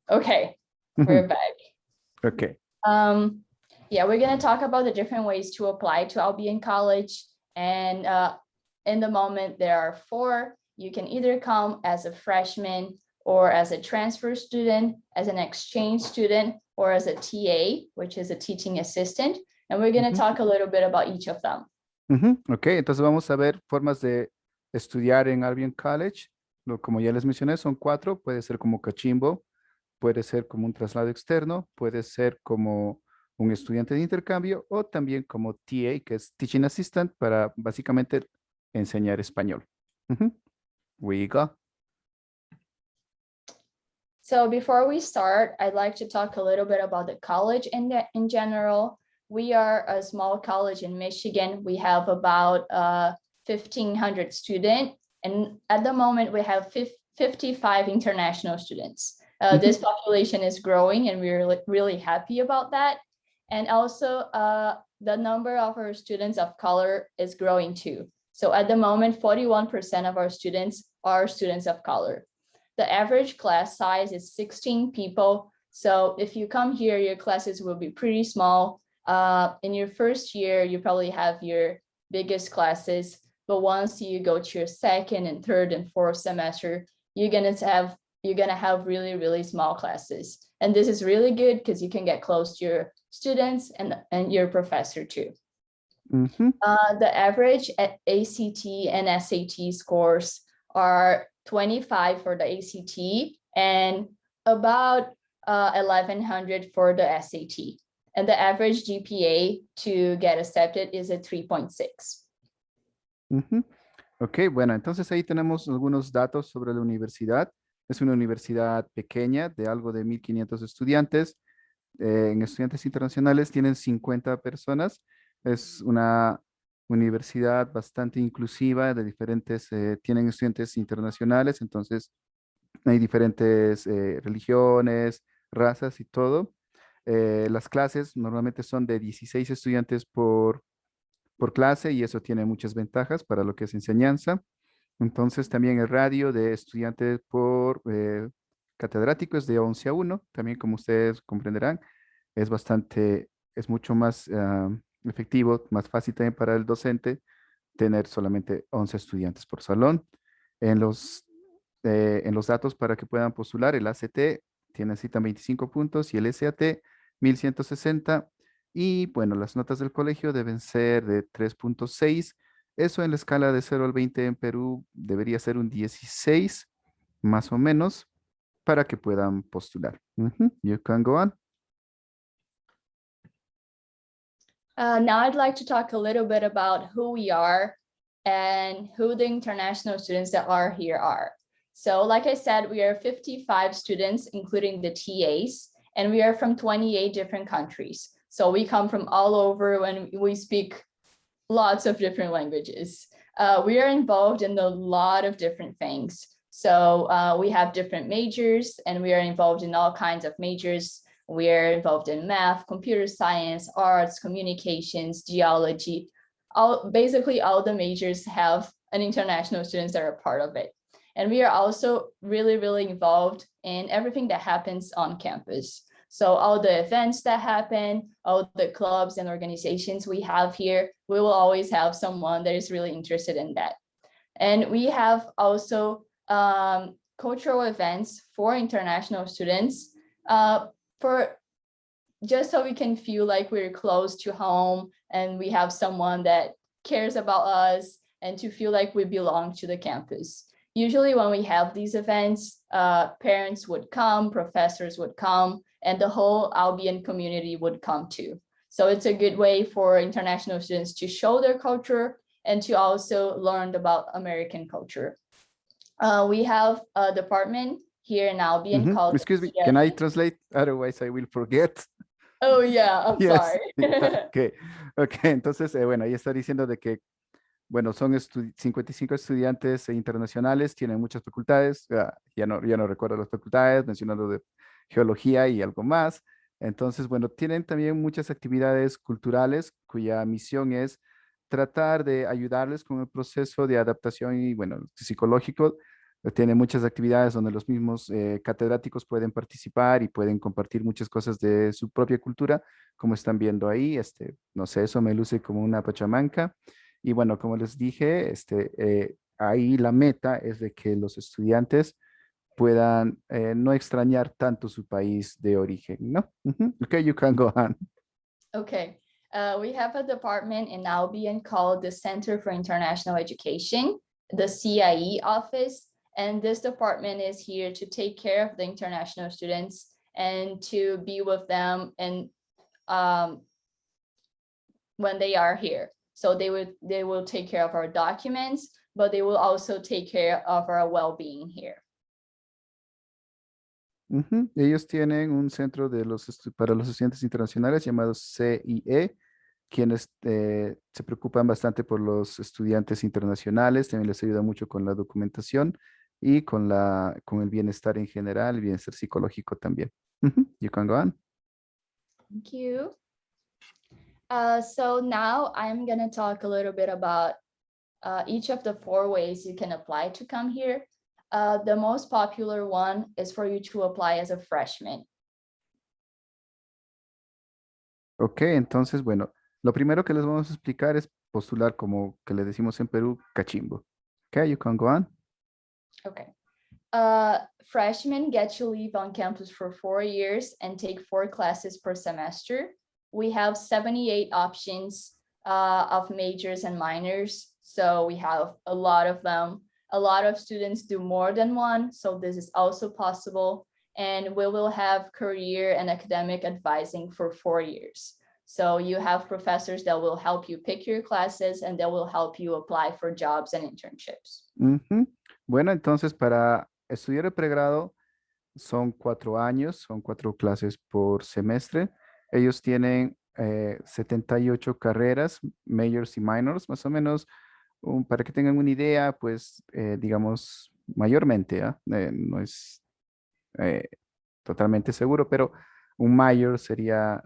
Okay, we're back. Okay. Yeah, we're going to talk about the different ways to apply to Albion College. And in the moment, there are 4. You can either come as a freshman or as a transfer student, as an exchange student, or as a TA, which is a teaching assistant. And we're going to talk a little bit about each of them. Ok, entonces vamos a ver formas de estudiar en Albion College. Como ya les mencioné, son 4. Puede ser como cachimbo, puede ser como un traslado externo, puede ser como un estudiante de intercambio o también como TA, que es Teaching Assistant, para básicamente enseñar español. We go. So before we start, I'd like to talk a little bit about the college in general. We are a small college in Michigan. We have about 1,500 students. And at the moment, we have 55 international students. This population is growing, and we're really happy about that. And also, the number of our students of color is growing too. So at the moment, 41% of our students are students of color. The average class size is 16 people. So if you come here, your classes will be pretty small. In your first year, you probably have your biggest classes. But once you go to your second and third and fourth semester, you're gonna have really, really small classes. And this is really good because you can get close to your students and your professor too. The average at ACT and SAT scores are 25 for the ACT and about 1,100 for the SAT. And the average GPA to get accepted is a 3.6. Ok, bueno, entonces ahí tenemos algunos datos sobre la universidad. Es una universidad pequeña de algo de 1,500 estudiantes. En estudiantes internacionales tienen 50 personas. Es una universidad bastante inclusiva de diferentes, tienen estudiantes internacionales, entonces hay diferentes religiones, razas y todo. Las clases normalmente son de 16 estudiantes por clase y eso tiene muchas ventajas para lo que es enseñanza. Entonces también el radio de estudiantes por catedrático es de 11 a 1, también como ustedes comprenderán, es mucho más efectivo, más fácil también para el docente tener solamente 11 estudiantes por salón. En los datos para que puedan postular, el ACT necesitan 25 puntos y el SAT 1,160. Y bueno, las notas del colegio deben ser de 3.6. Eso en la escala de 0 al 20 en Perú debería ser un 16, más o menos, para que puedan postular. You can go on. Now I'd like to talk a little bit about who we are and who the international students that are here are. So like I said, we are 55 students, including the TAs, and we are from 28 different countries. So we come from all over and we speak lots of different languages. We are involved in a lot of different things. So we have different majors and we are involved in all kinds of majors. We are involved in math, computer science, arts, communications, geology. Basically all the majors have an international students that are part of it. And we are also really, really involved in everything that happens on campus. So all the events that happen, all the clubs and organizations we have here, we will always have someone that is really interested in that. And we have also cultural events for international students, for just so we can feel like we're close to home and we have someone that cares about us and to feel like we belong to the campus. Usually when we have these events, parents would come, professors would come, and the whole Albion community would come too. So it's a good way for international students to show their culture and to also learn about American culture. We have a department here in Albion called... Excuse me, can I translate? Otherwise I will forget. Oh yeah, I'm Yes. sorry. Okay, entonces, bueno, ahí está diciendo de que, bueno, son 55 estudiantes internacionales, tienen muchas facultades, ya no recuerdo las facultades, mencionando de geología y algo más. Entonces, bueno, tienen también muchas actividades culturales cuya misión es tratar de ayudarles con el proceso de adaptación y, bueno, psicológico Tiene muchas actividades donde los mismos catedráticos pueden participar y pueden compartir muchas cosas de su propia cultura, como están viendo ahí. No sé, eso me luce como una pachamanca. Y bueno, como les dije, ahí la meta es de que los estudiantes puedan no extrañar tanto su país de origen, ¿no? Ujú. Okay, you can go on. Okay, we have a department in Albion called the Center for International Education, the CIE office, and this department is here to take care of the international students and to be with them and when they are here. So they will take care of our documents, but they will also take care of our well-being here. Ujú. Ellos tienen un centro para los estudiantes internacionales llamado CIE, quienes se preocupan bastante por los estudiantes internacionales, también les ayuda mucho con la documentación y con el bienestar en general, el bienestar psicológico también. Ujú. You can go on. Thank you. So now I'm gonna talk a little bit about each of the 4 ways you can apply to come here. The most popular one is for you to apply as a freshman. Ok, entonces, bueno, lo primero que les vamos a explicar es postular como que le decimos en Perú, cachimbo. Ok, you can go on. Okay. Freshmen get to live on campus for 4 years and take 4 classes per semester. We have 78 options of majors and minors, so we have a lot of them. A lot of students do more than one, so this is also possible. And we will have career and academic advising for 4 years. So you have professors that will help you pick your classes and that will help you apply for jobs and internships. Ujú. Bueno, entonces para estudiar el pregrado son 4 años, son 4 clases por semestre. Ellos tienen 78 carreras, majors y minors, más o menos, para que tengan una idea, pues digamos, mayormente, ¿ah? No es eh, totalmente seguro, pero un major sería,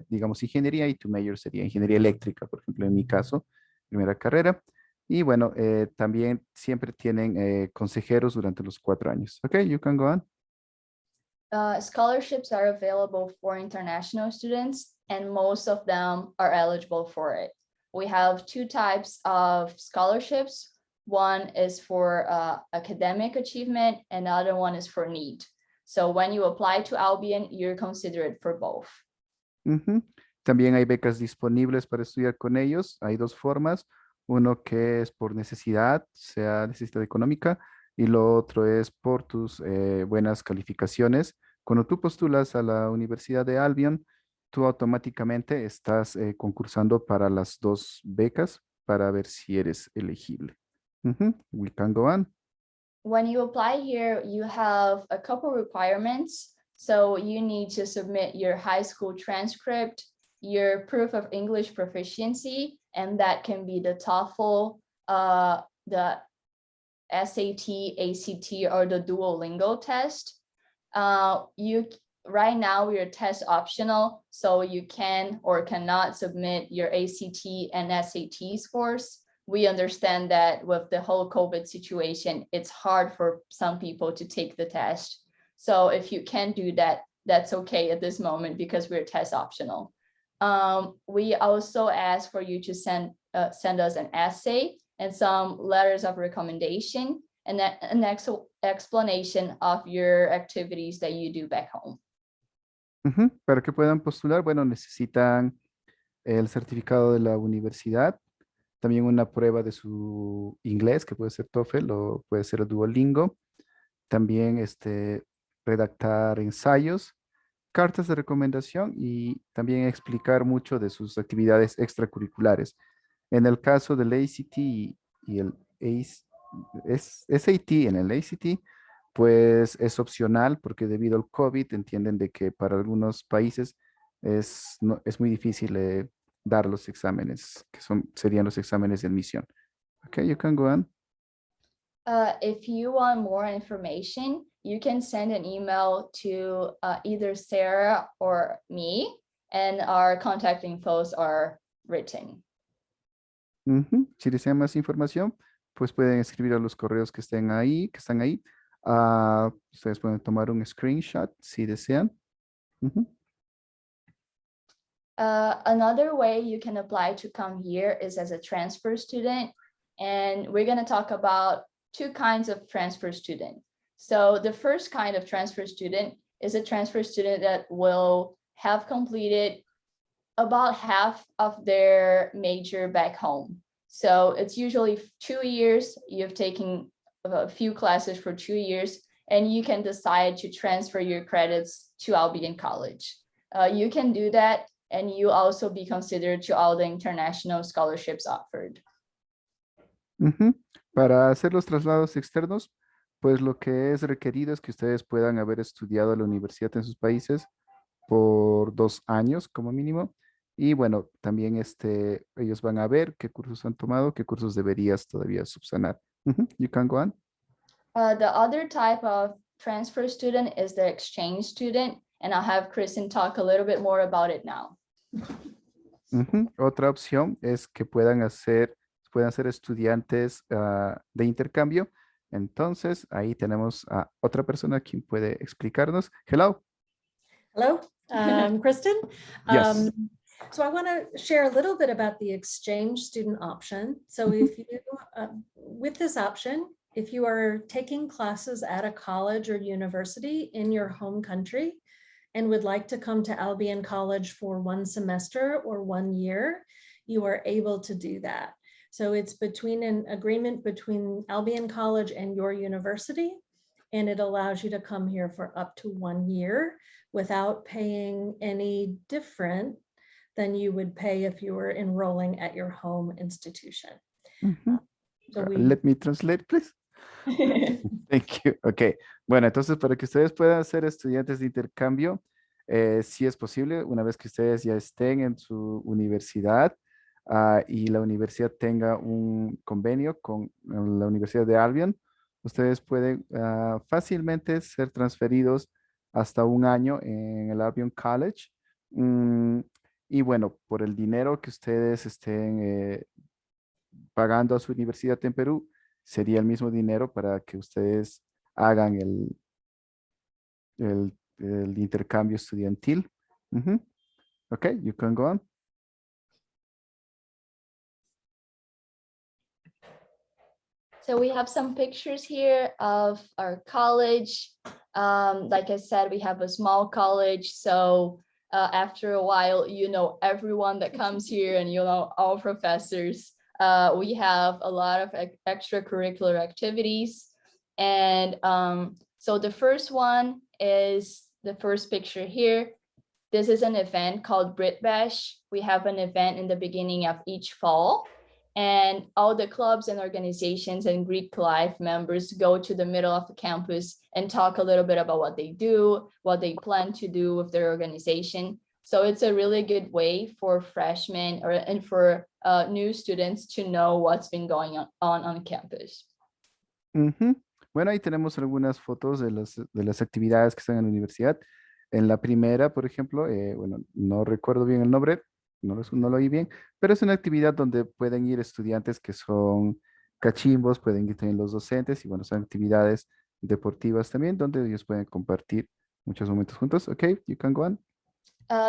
digamos, ingeniería y tu major sería ingeniería eléctrica, por ejemplo, en mi caso, primera carrera. Y bueno, también siempre tienen consejeros durante los 4 años. Ok, you can go on. Scholarships are available for international students, and most of them are eligible for it. We have 2 types of scholarships. One is for academic achievement, and the other one is for need. So when you apply to Albion, you're considered for both. Ujú. También hay becas disponibles para estudiar con ellos. Hay 2 formas. Uno que es por necesidad, sea necesidad económica, y lo otro es por tus buenas calificaciones. Cuando tú postulas a la Universidad de Albion, tú automáticamente estás concursando para las 2 becas para ver si eres elegible. Ujú. We can go on. When you apply here, you have a couple requirements. So you need to submit your high school transcript, your proof of English proficiency, and that can be the TOEFL, the SAT, ACT, or the Duolingo test. Right now we are test optional, so you can or cannot submit your ACT and SAT scores. We understand that with the whole COVID situation, it's hard for some people to take the test. So if you can't do that, that's okay at this moment because we're test optional. We also ask for you to send us an essay and some letters of recommendation and an explanation of your activities that you do back home. Ujú. Para que puedan postular, bueno, necesitan el certificado de la universidad, también una prueba de su inglés, que puede ser TOEFL o puede ser el Duolingo, también redactar ensayos, cartas de recomendación y también explicar mucho de sus actividades extracurriculares. En el caso del ACT y el SAT, en el ACT, pues es opcional porque debido al COVID entienden de que para algunos países es muy difícil dar los exámenes, serían los exámenes de admisión. Ok, you can go on. If you want more information, you can send an email to either Sarah or me, and our contact infos are written. Ujú. Si desean más información, pues pueden escribir a los correos que estén ahí, que están ahí. Ustedes pueden tomar un screenshot si desean. Ujú. Another way you can apply to come here is as a transfer student. And we're going to talk about two kinds of transfer student. So the first kind of transfer student is a transfer student that will have completed about half of their major back home. So it's usually 2 years. You've taken a few classes for 2 years, and you can decide to transfer your credits to Albion College. You can do that, and you also be considered to all the international scholarships offered. Ujú. Para hacer los traslados externos, pues lo que es requerido es que ustedes puedan haber estudiado la universidad en sus países por 2 años como mínimo. Y bueno, también ellos van a ver qué cursos han tomado, qué cursos deberías todavía subsanar. Ujú. You can go on. The other type of transfer student is the exchange student, and I'll have Kristen talk a little bit more about it now. Ujú. Otra opción es que puedan ser estudiantes de intercambio. Entonces, ahí tenemos a otra persona quien puede explicarnos. Hello. Hello, I'm Kristen. Yes. So I want to share a little bit about the exchange student option. So if you, with this option, if you are taking classes at a college or university in your home country and would like to come to Albion College for 1 semester or 1 year, you are able to do that. So it's between an agreement between Albion College and your university, and it allows you to come here for up to 1 year without paying any different than you would pay if you were enrolling at your home institution. Ujú. So Let me translate, please. Thank you. Ok. Bueno, entonces para que ustedes puedan ser estudiantes de intercambio, sí es posible una vez que ustedes ya estén en su universidad y la universidad tenga un convenio con la Universidad de Albion, ustedes pueden fácilmente ser transferidos hasta 1 año en el Albion College. Mm, y bueno, por el dinero que ustedes estén pagando a su universidad en Perú, sería el mismo dinero para que ustedes hagan el intercambio estudiantil. Ujú. Ok, you can go on. So we have some pictures here of our college. Like I said, we have a small college. So after a while, you know everyone that comes here and you know all professors. We have a lot of extracurricular activities. And so the first one is the first picture here. This is an event called Brit Bash. We have an event in the beginning of each fall. And all the clubs and organizations and Greek life members go to the middle of the campus and talk a little bit about what they do, what they plan to do with their organization. So it's a really good way for freshmen and for new students to know what's been going on campus. Ujú. Bueno, ahí tenemos algunas fotos de las actividades que están en la universidad. En la primera, por ejemplo, bueno, no recuerdo bien el nombre, no lo oí bien, pero es una actividad donde pueden ir estudiantes que son cachimbos, pueden ir también los docentes y bueno, son actividades deportivas también donde ellos pueden compartir muchos momentos juntos. Ok, you can go on.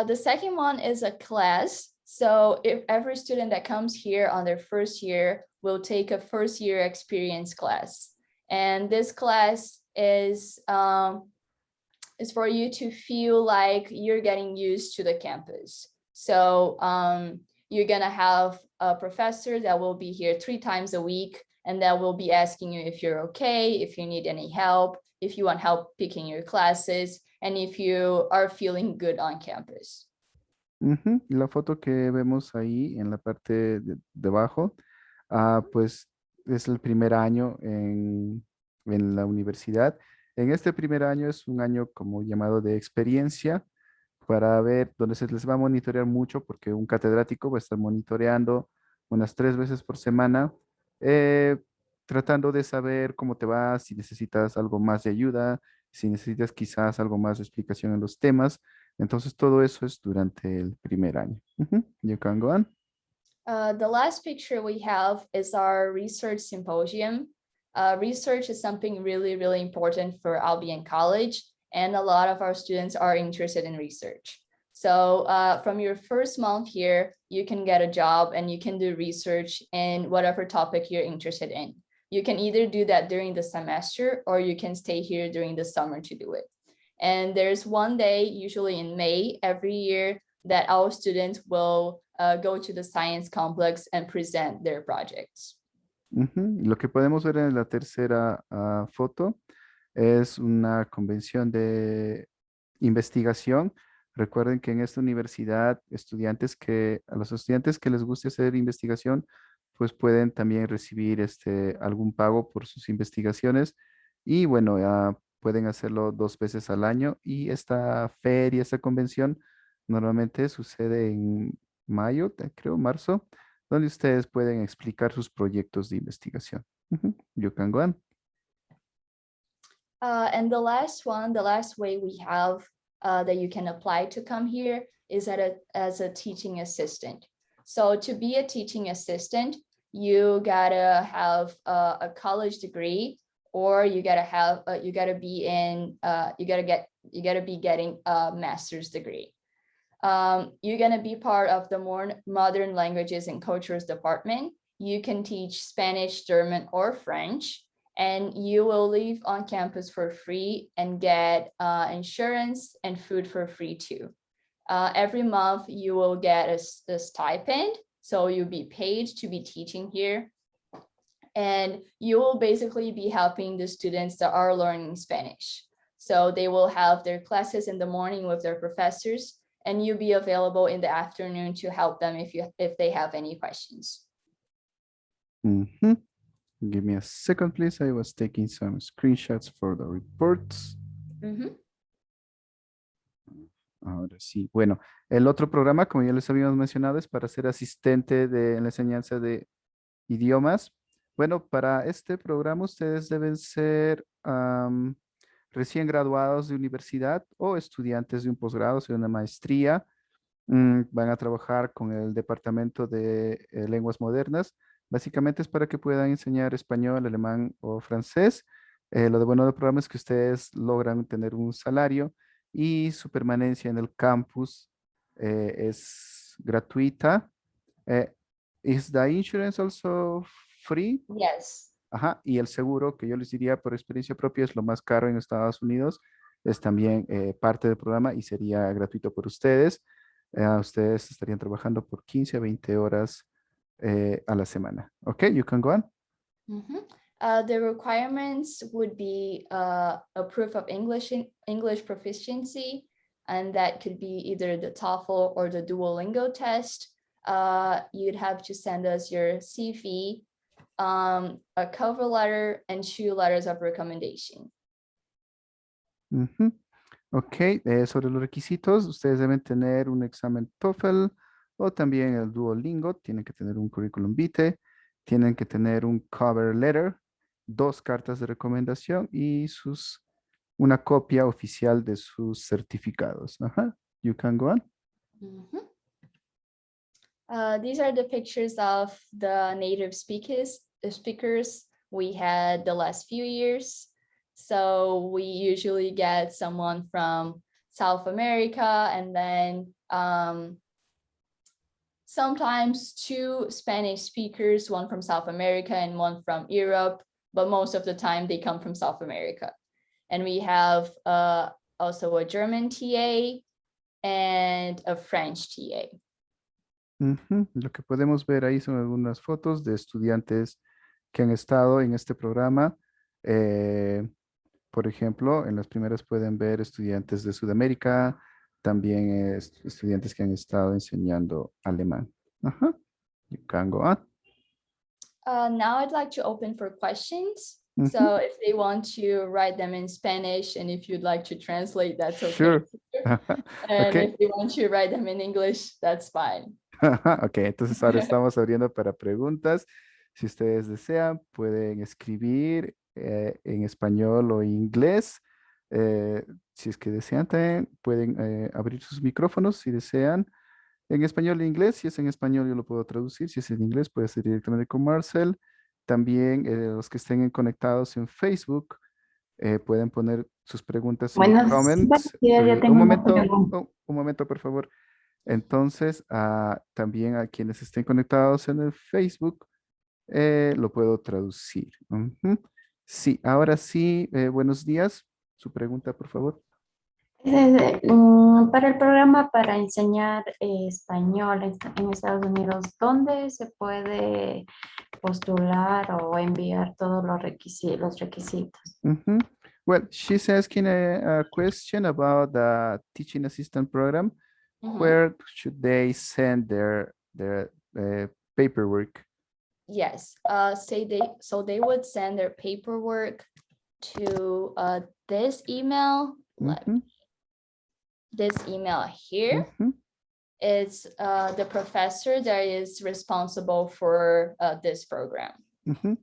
The second one is a class. So if every student that comes here on their first year will take a first year experience class. And this class is for you to feel like you're getting used to the campus. So you're gonna have a professor that will be here 3 times a week, and that will be asking you if you're okay, if you need any help, if you want help picking your classes, and if you are feeling good on campus. Ujú. La foto que vemos ahí en la parte de abajo, pues es el primer año en la universidad. En este primer año es un año como llamado de experiencia para ver donde se les va a monitorear mucho porque un catedrático va a estar monitoreando unas 3 veces por semana, eh, tratando de saber cómo te va, si necesitas algo más de ayuda, si necesitas quizás algo más de explicación en los temas. Entonces todo eso es durante el primer año. Ujú. You can go on. The last picture we have is our research symposium. Research is something really, really important for Albion College, and a lot of our students are interested in research. So from your first month here, you can get a job and you can do research in whatever topic you're interested in. You can either do that during the semester or you can stay here during the summer to do it. And there's one day, usually in May every year, that our students will go to the science complex and present their projects. Ujú. Lo que podemos ver en la tercera foto es una convención de investigación. Recuerden que en esta universidad, a los estudiantes que les guste hacer investigación, pues pueden también recibir algún pago por sus investigaciones. Y bueno, pueden hacerlo 2 veces al año. Y esta feria, esta convención, normalmente sucede en mayo, creo, marzo, donde ustedes pueden explicar sus proyectos de investigación. Ujú. You can go on. And the last way we have that you can apply to come here is as a teaching assistant. So to be a teaching assistant, you gotta have a college degree, or you gotta be getting a master's degree. You're gonna be part of the more modern languages and cultures department. You can teach Spanish, German, or French, and you will live on campus for free and get insurance and food for free too. Every month you will get a stipend, so you'll be paid to be teaching here. And you will basically be helping the students that are learning Spanish. So they will have their classes in the morning with their professors, and you'll be available in the afternoon to help them if they have any questions. Mhm. Give me a second, please. I was taking some screenshots for the reports. Mhm. Ahora sí. Bueno, el otro programa, como ya les habíamos mencionado, es para ser asistente en la enseñanza de idiomas. Bueno, para este programa ustedes deben ser recién graduados de universidad o estudiantes de un posgrado, o sea, una maestría. Van a trabajar con el Departamento de Lenguas Modernas. Básicamente es para que puedan enseñar español, alemán o francés. Lo de bueno del programa es que ustedes logran tener un salario y su permanencia en el campus es gratuita. ¿Is the insurance also free? Yes. Ajá, y el seguro, que yo les diría por experiencia propia, es lo más caro en Estados Unidos, es también parte del programa y sería gratuito por ustedes. Ustedes estarían trabajando por 15 a 20 horas a la semana. Ok, you can go on. Mhm. The requirements would be a proof of English proficiency, and that could be either the TOEFL or the Duolingo test. You'd have to send us your CV, a cover letter, and 2 letters of recommendation. Ujú. Ok, sobre los requisitos, ustedes deben tener un examen TOEFL o también el Duolingo, tienen que tener un currículum vitae, tienen que tener un cover letter, 2 cartas de recomendación y una copia oficial de sus certificados. Ajá, you can go on. Mhm. These are the pictures of the native speakers we had the last few years. So we usually get someone from South America, and then sometimes 2 Spanish speakers, one from South America and one from Europe, but most of the time they come from South America. And we have also a German TA and a French TA. Ujú. Lo que podemos ver ahí son algunas fotos de estudiantes que han estado en este programa. Por ejemplo, en las primeras pueden ver estudiantes de Sudamérica, también estudiantes que han estado enseñando alemán. Ajá. You can go on. Now I'd like to open for questions. Mhm. So if they want to write them in Spanish, and if you'd like to translate, that's okay. Sure. And Okay. if they want to write them in English, that's fine. Ok, entonces ahora estamos abriendo para preguntas. Si ustedes desean, pueden escribir en español o inglés. Si es que desean, también pueden abrir sus micrófonos si desean. En español e inglés, si es en español yo lo puedo traducir, si es en inglés puede ser directamente con Marcel. También los que estén conectados en Facebook pueden poner sus preguntas en Buenos comments. días, ya Un tengo una momento, pregunta. un momento por favor. Entonces, también a quienes estén conectados en el Facebook, lo puedo traducir. Ujú. Sí, ahora sí, buenos días. Su pregunta, por favor. Para el programa para enseñar español en Estados Unidos, ¿dónde se puede postular o enviar todos los requisitos? Mhm. Well, she's asking a question about the teaching assistant program. Mhm. Where should they send their paperwork? Yes, so they would send their paperwork to this email. Mhm, This email here. mhm. It's the professor that is responsible for this program. Ujú.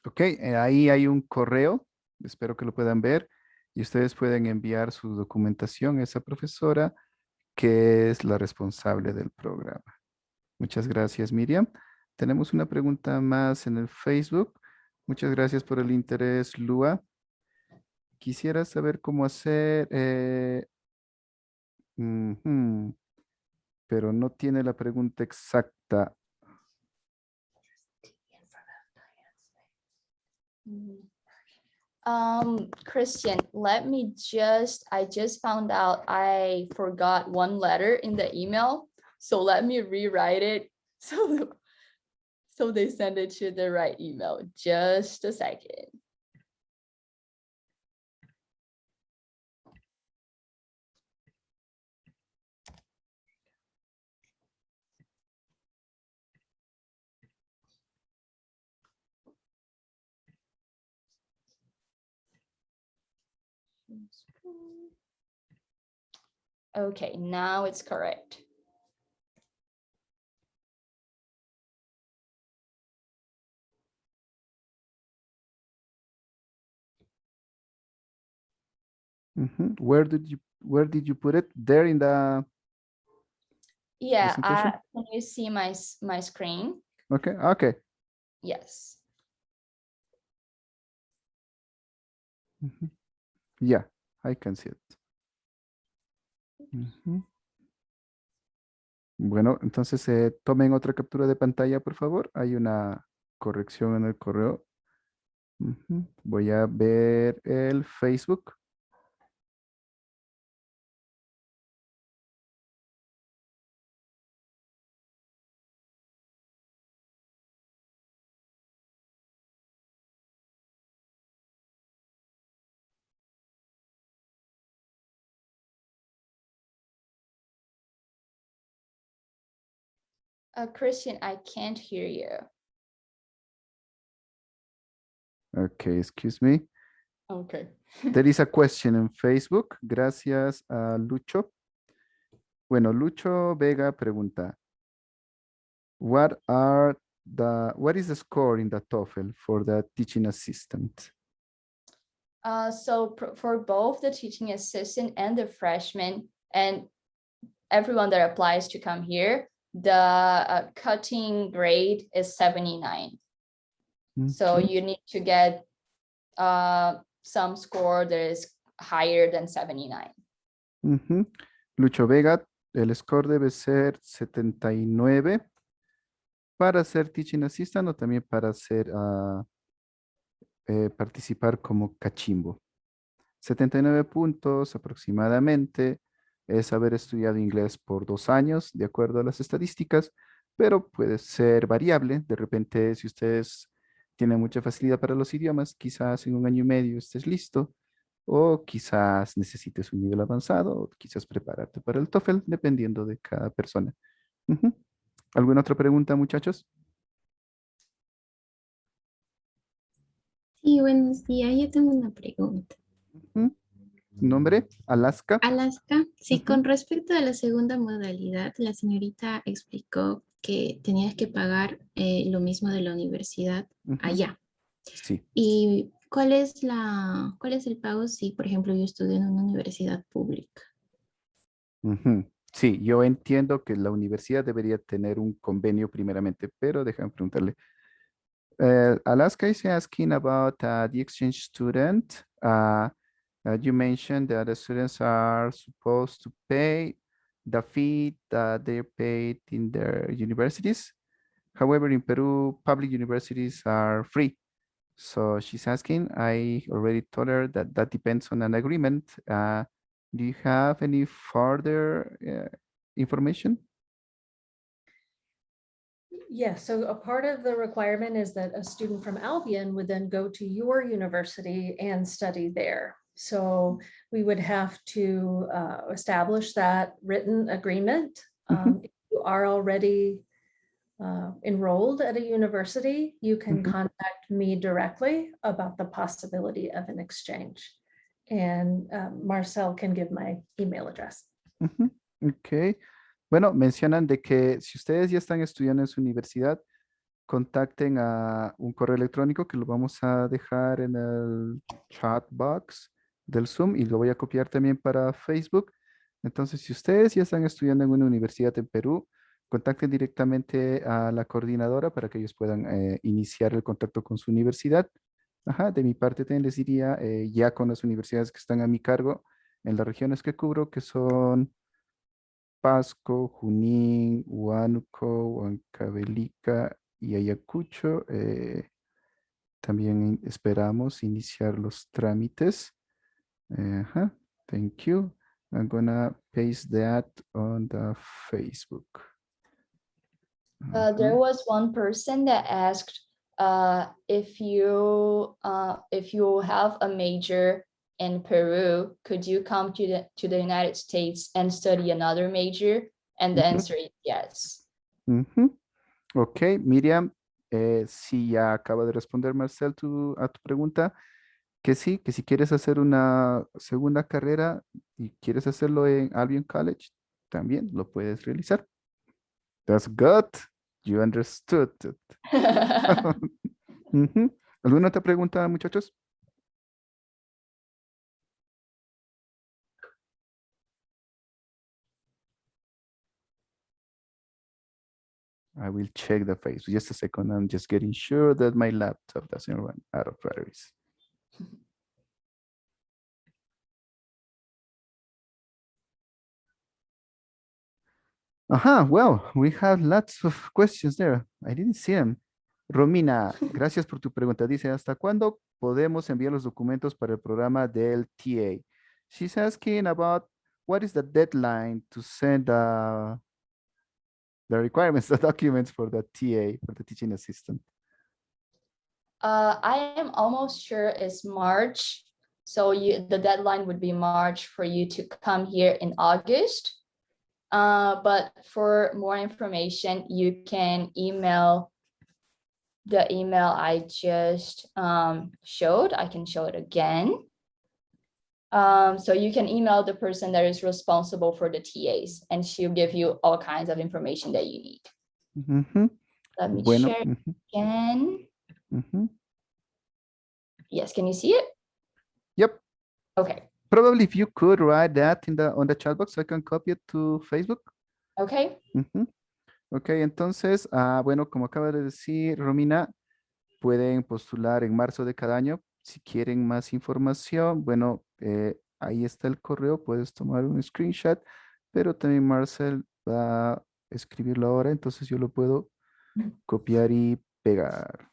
Ok, ahí hay un correo, espero que lo puedan ver, y ustedes pueden enviar su documentación a esa profesora que es la responsable del programa. Muchas gracias, Miriam. Tenemos una pregunta más en el Facebook. Muchas gracias por el interés, Lua. Quisiera saber cómo hacer, ujú, pero no tiene la pregunta exacta. Christian, I just found out I forgot one letter in the email. So let me rewrite it. So they send it to the right email. Just a second. Okay, now it's correct. Ujú. Where did you put it? There in the Yeah, presentation? can you see my screen? Okay, okay. Yes. Ujú. Yeah, I can see it. Ujú. Bueno, entonces tomen otra captura de pantalla, por favor. Hay una corrección en el correo. Ujú. Voy a ver el Facebook. Christian, I can't hear you. Okay, excuse me. Okay. There is a question in Facebook. Gracias a Lucho. Bueno, Lucho Vega pregunta. What is the score in the TOEFL for the teaching assistant? So for both the teaching assistant and the freshman and everyone that applies to come here, the cutting grade is 79. So Okay. you need to get some score that is higher than 79. Ujú. Lucho Vega, el score debe ser 79 para ser teaching assistant o también para ser participar como cachimbo. 79 puntos aproximadamente es haber estudiado inglés por 2 años, de acuerdo a las estadísticas, pero puede ser variable. De repente, si ustedes tienen mucha facilidad para los idiomas, quizás en 1 año y medio estés listo, o quizás necesites un nivel avanzado, o quizás prepararte para el TOEFL, dependiendo de cada persona. Ujú. ¿Alguna otra pregunta, muchachos? Sí, buenos días. Yo tengo una pregunta. Ujú. ¿Nombre? Alaska. Alaska, sí, Ujú. con respecto a la segunda modalidad, la señorita explicó que tenías que pagar lo mismo de la universidad Ujú. allá. Sí. ¿Y cuál es el pago si, por ejemplo, yo estudio en una universidad pública? Ujú. Sí, yo entiendo que la universidad debería tener un convenio primeramente, pero déjame preguntarle. Alaska is asking about the exchange student. You mentioned that the students are supposed to pay the fee that they're paid in their universities. However, in Peru, public universities are free. So she's asking, I already told her that that depends on an agreement. Do you have any further information? Yes, so a part of the requirement is that a student from Albion would then go to your university and study there. So we would have to establish that written agreement. If you are already enrolled at a university, you can contact me directly about the possibility of an exchange. And Marcel can give my email address. Ok. Bueno, mencionan de que si ustedes ya están estudiando en su universidad, contacten a un correo electrónico que lo vamos a dejar en el chat box del Zoom y lo voy a copiar también para Facebook. Entonces, si ustedes ya están estudiando en una universidad en Perú, contacten directamente a la coordinadora para que ellos puedan iniciar el contacto con su universidad. Ajá, de mi parte también les diría ya con las universidades que están a mi cargo en las regiones que cubro, que son Pasco, Junín, Huánuco, Huancavelica y Ayacucho. También esperamos iniciar los trámites. Ajá, thank you. I'm gonna paste that on the Facebook. There was one person that asked if you have a major in Peru, could you come to the United States and study another major? And the answer is yes. Ok, Miriam, sí, ya acaba de responder Marcel a tu pregunta, que sí, que si quieres hacer una segunda carrera y quieres hacerlo en Albion College, también lo puedes realizar. That's good. You understood it. ¿Alguna otra pregunta, muchachos? I will check the face. Just a second. I'm just getting sure that my laptop doesn't run out of batteries. Well, we have lots of questions there. I didn't see them. Romina, gracias por tu pregunta. Dice, ¿hasta cuándo podemos enviar los documentos para el programa del TA? She's asking about what is the deadline to send the requirements, the documents for the TA, for the teaching assistant. I am almost sure it's March. So the deadline would be March for you to come here in August. But for more information, you can email the email I just showed. I can show it again. So you can email the person that is responsible for the TAs, and she'll give you all kinds of information that you need. Let me share it again. Yes, can you see it? Yep. Okay. Probably if you could write that on the chat box, so I can copy it to Facebook. Okay. Ok, entonces, bueno, como acaba de decir Romina, pueden postular en marzo de cada año. Si quieren más información, bueno, ahí está el correo, puedes tomar un screenshot, pero también Marcel va a escribirlo ahora, entonces yo lo puedo copiar y pegar.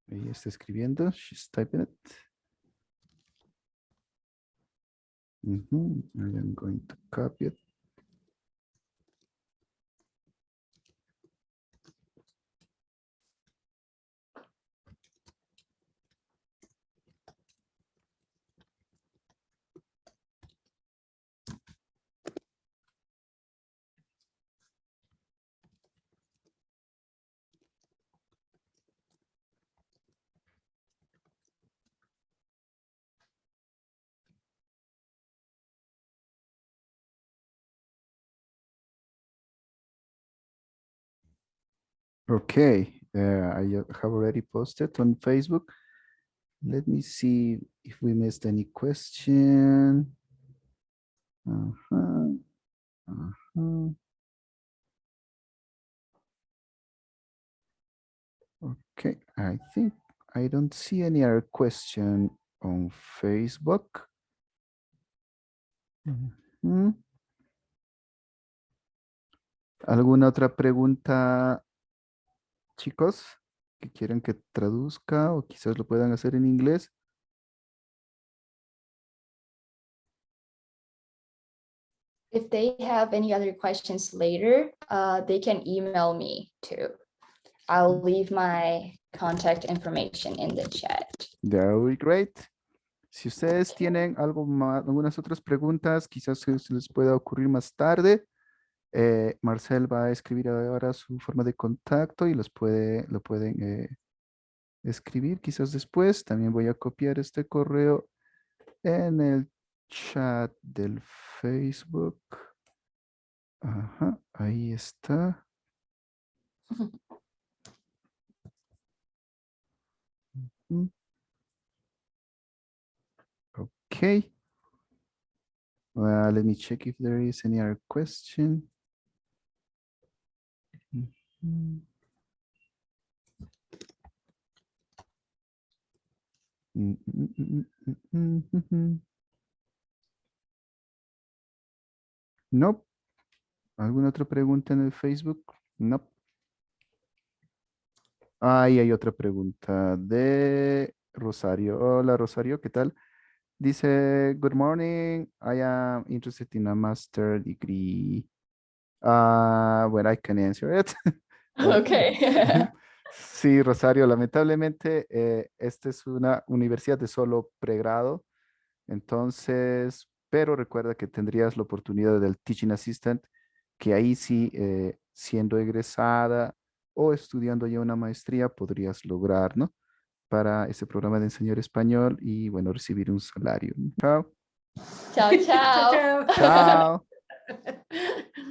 Ella está escribiendo, she's typing it. I am going to copy it. Okay, I have already posted on Facebook. Let me see if we missed any question. Uh-huh. Uh-huh. Okay, I think I don't see any other question on Facebook. Mhm. ¿Alguna otra pregunta, chicos, que quieran que traduzca o quizás lo puedan hacer en inglés? If they have any other questions later, they can email me too. I'll leave my contact information in the chat. That would be great. Si ustedes tienen algo más, algunas otras preguntas, quizás se les pueda ocurrir más tarde. Marcel va a escribir ahora su forma de contacto y lo pueden escribir quizás después. También voy a copiar este correo en el chat del Facebook. Ajá, ahí está. Okay. Well, let me check if there is any other question. No. ¿Alguna otra pregunta en el Facebook? No. Ahí hay otra pregunta de Rosario. Hola Rosario, ¿qué tal? Dice, good morning, I am interested in a master degree. Well, I can answer it. Okay. Sí, Rosario, lamentablemente esta es una universidad de solo pregrado, entonces, pero recuerda que tendrías la oportunidad del teaching assistant, que ahí sí, siendo egresada o estudiando ya una maestría, podrías lograr, ¿no? Para ese programa de enseñar español y, bueno, recibir un salario. Chao. Ciao, ciao. Ciao, ciao. Chao.